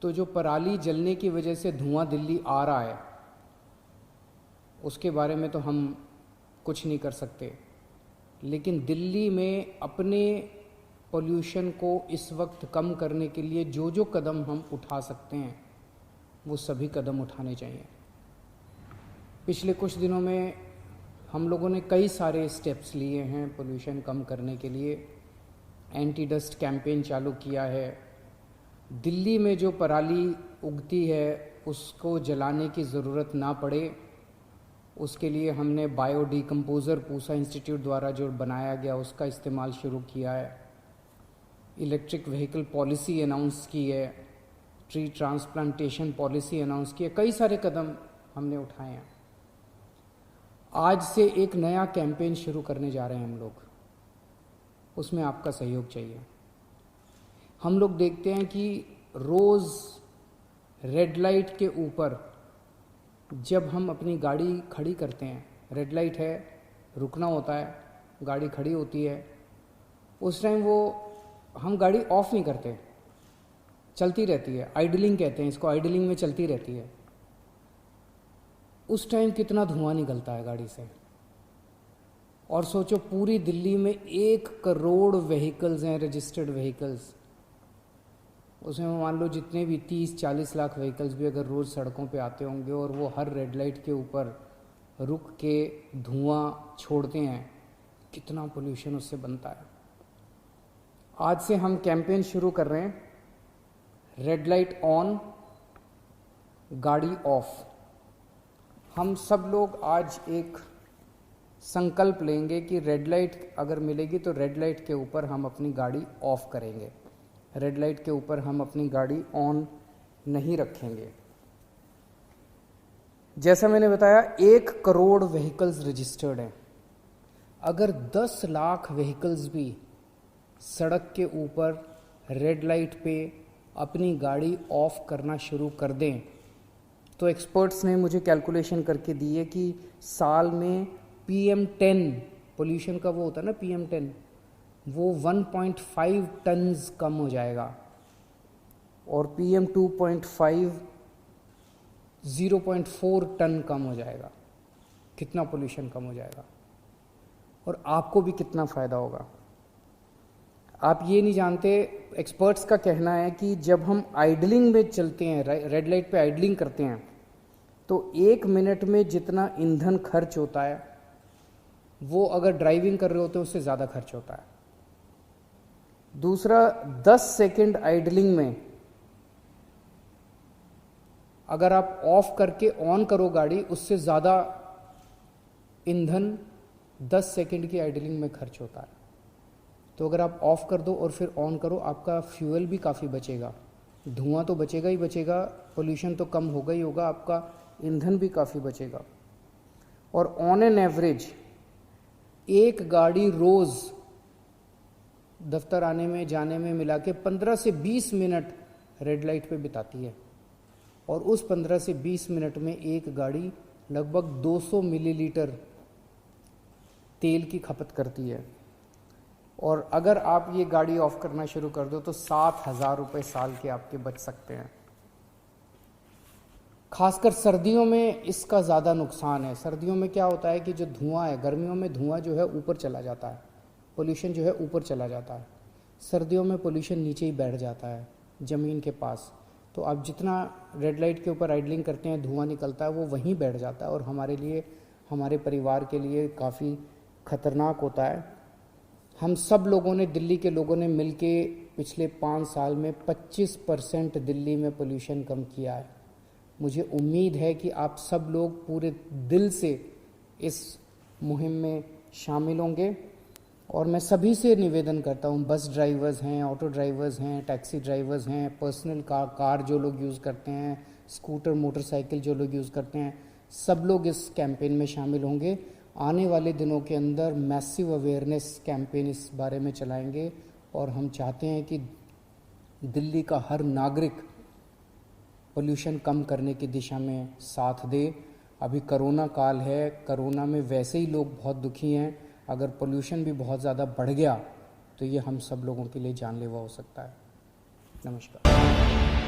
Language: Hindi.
तो जो पराली जलने की वजह से धुआं दिल्ली आ रहा है उसके बारे में तो हम कुछ नहीं कर सकते, लेकिन दिल्ली में अपने पोल्यूशन को इस वक्त कम करने के लिए जो जो कदम हम उठा सकते हैं वो सभी कदम उठाने चाहिए। पिछले कुछ दिनों में हम लोगों ने कई सारे स्टेप्स लिए हैं पोल्यूशन कम करने के लिए। एंटी डस्ट कैंपेन चालू किया है। दिल्ली में जो पराली उगती है उसको जलाने की ज़रूरत ना पड़े उसके लिए हमने बायो डिकम्पोज़र पूसा इंस्टीट्यूट द्वारा जो बनाया गया उसका इस्तेमाल शुरू किया है। इलेक्ट्रिक व्हीकल पॉलिसी अनाउंस की है, ट्री ट्रांसप्लांटेशन पॉलिसी अनाउंस की है, कई सारे कदम हमने उठाए हैं। आज से एक नया कैंपेन शुरू करने जा रहे हैं हम लोग, उसमें आपका सहयोग चाहिए। हम लोग देखते हैं कि रोज़ रेड लाइट के ऊपर जब हम अपनी गाड़ी खड़ी करते हैं, रेड लाइट है, रुकना होता है, गाड़ी खड़ी होती है, उस टाइम वो हम गाड़ी ऑफ नहीं करते, चलती रहती है, आइडलिंग कहते हैं इसको, आइडलिंग में चलती रहती है। उस टाइम कितना धुआं निकलता है गाड़ी से। और सोचो पूरी दिल्ली में 1 करोड़ व्हीकल्स हैं, रजिस्टर्ड व्हीकल्स। उसमें मान लो जितने भी 30-40 लाख व्हीकल्स भी अगर रोज़ सड़कों पे आते होंगे और वो हर रेड लाइट के ऊपर रुक के धुआं छोड़ते हैं, कितना पोल्यूशन उससे बनता है। आज से हम कैंपेन शुरू कर रहे हैं, रेड लाइट ऑन, गाड़ी ऑफ। हम सब लोग आज एक संकल्प लेंगे कि रेड लाइट अगर मिलेगी तो रेड लाइट के ऊपर हम अपनी गाड़ी ऑफ करेंगे, रेड लाइट के ऊपर हम अपनी गाड़ी ऑन नहीं रखेंगे। जैसा मैंने बताया 1 करोड़ व्हीकल्स रजिस्टर्ड हैं। अगर 10 लाख व्हीकल्स भी सड़क के ऊपर रेड लाइट पे अपनी गाड़ी ऑफ करना शुरू कर दें तो एक्सपर्ट्स ने मुझे कैलकुलेशन करके दी है कि साल में PM10 पोल्यूशन का वो होता है ना PM10, वो 1.5 टन्स कम हो जाएगा और PM2.5 0.4 टन कम हो जाएगा। कितना पोल्यूशन कम हो जाएगा और आपको भी कितना फ़ायदा होगा। आप ये नहीं जानते, एक्सपर्ट्स का कहना है कि जब हम आइडलिंग में चलते हैं, रेड लाइट पे आइडलिंग करते हैं, तो 1 मिनट में जितना ईंधन खर्च होता है वो अगर ड्राइविंग कर रहे होते हैं उससे ज़्यादा खर्च होता है। दूसरा, 10 सेकंड आइडलिंग में अगर आप ऑफ करके ऑन करो गाड़ी, उससे ज़्यादा ईंधन 10 सेकंड की आइडलिंग में खर्च होता है। तो अगर आप ऑफ कर दो और फिर ऑन करो, आपका फ्यूल भी काफ़ी बचेगा, धुआं तो बचेगा ही बचेगा, पोल्यूशन तो कम होगा ही होगा, आपका ईंधन भी काफ़ी बचेगा। और ऑन एन एवरेज एक गाड़ी रोज़ दफ्तर आने में जाने में मिला के 15 से 20 मिनट रेड लाइट पे बिताती है और उस 15 से 20 मिनट में एक गाड़ी लगभग 200 मिलीलीटर तेल की खपत करती है। और अगर आप ये गाड़ी ऑफ करना शुरू कर दो तो 7,000 रुपये साल के आपके बच सकते हैं। खासकर सर्दियों में इसका ज़्यादा नुकसान है। सर्दियों में क्या होता है कि जो धुआं है, गर्मियों में धुआं जो है ऊपर चला जाता है, पोल्यूशन जो है ऊपर चला जाता है, सर्दियों में पोल्यूशन नीचे ही बैठ जाता है ज़मीन के पास। तो आप जितना रेड लाइट के ऊपर आइडलिंग करते हैं, धुआं निकलता है वो वहीं बैठ जाता है और हमारे लिए, हमारे परिवार के लिए काफ़ी ख़तरनाक होता है। हम सब लोगों ने, दिल्ली के लोगों ने मिलके पिछले 5 साल में 25% दिल्ली में पोल्यूशन कम किया है। मुझे उम्मीद है कि आप सब लोग पूरे दिल से इस मुहिम में शामिल होंगे। और मैं सभी से निवेदन करता हूँ, बस ड्राइवर्स हैं, ऑटो ड्राइवर्स हैं, टैक्सी ड्राइवर्स हैं, पर्सनल कार जो लोग यूज़ करते हैं, स्कूटर मोटरसाइकिल जो लोग यूज़ करते हैं, सब लोग इस कैंपेन में शामिल होंगे। आने वाले दिनों के अंदर मैसिव अवेयरनेस कैंपेन इस बारे में चलाएंगे और हम चाहते हैं कि दिल्ली का हर नागरिक पोल्यूशन कम करने की दिशा में साथ दे। अभी कोरोना काल है, कोरोना में वैसे ही लोग बहुत दुखी हैं, अगर पोल्यूशन भी बहुत ज़्यादा बढ़ गया तो ये हम सब लोगों के लिए जानलेवा हो सकता है। नमस्कार।